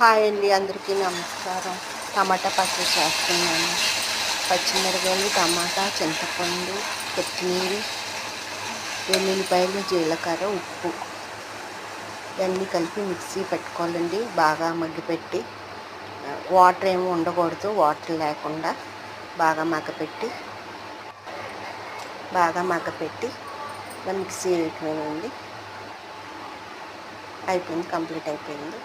Hi అండి, అందరికీ నమస్కారం. టమాటా పచ్చడి చేస్తున్నాను. పచ్చిమిరపకాయలు, టమాటా, చింతపండు, కొత్తిమీర, వెల్లుల్లిపాయలు, జీలకర్ర, ఉప్పు ఇవన్నీ కలిపి మిక్సీ పెట్టుకోవాలండి. బాగా మగ్గిపెట్టి, వాటర్ ఏమి ఉండకూడదు. వాటర్ లేకుండా బాగా మగ్గపెట్టి మిక్సీ వేయటమేనండి. అయిపోయింది, కంప్లీట్ అయిపోయింది.